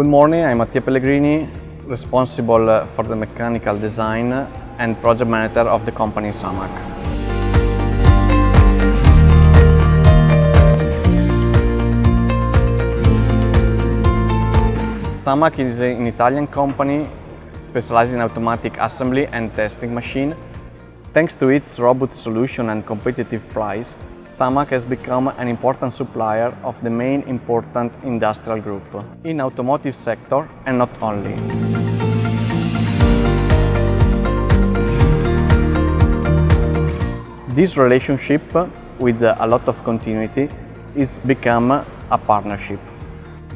Good morning, I'm Mattia Pellegrini, responsible for the mechanical design and project manager of the company SAMAC. SAMAC is an Italian company specialized in automatic assembly and testing machine. Thanks to its robust solution and competitive price, SAMAC has become an important supplier of the main important industrial group in automotive sector and not only. This relationship with a lot of continuity is become a partnership.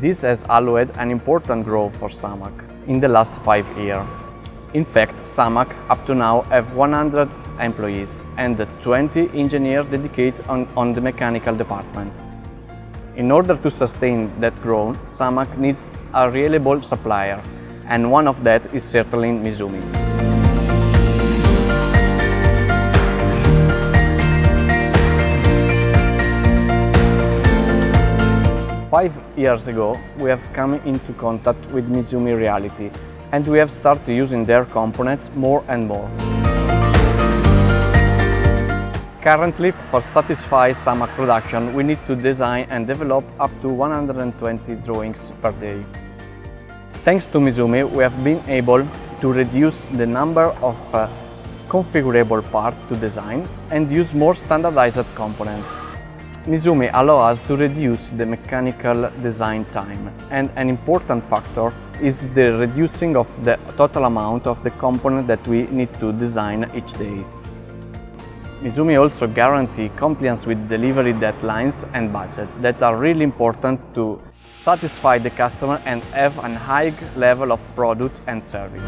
This has allowed an important growth for SAMAC in the last 5 years. In fact, SAMAC up to now have 100 employees and 20 engineers dedicated on the mechanical department. In order to sustain that growth, SAMAC needs a reliable supplier, and one of that is certainly MISUMI. Five years ago, we have come into contact with MISUMI reality, and we have started using their components more and more. Currently, for satisfy SAMAC production, we need to design and develop up to 120 drawings per day. Thanks to MISUMI, we have been able to reduce the number of configurable parts to design and use more standardized components. MISUMI allows us to reduce the mechanical design time, and an important factor is the reducing of the total amount of the component that we need to design each day. MISUMI also guarantees compliance with delivery deadlines and budget that are really important to satisfy the customer and have a high level of product and service.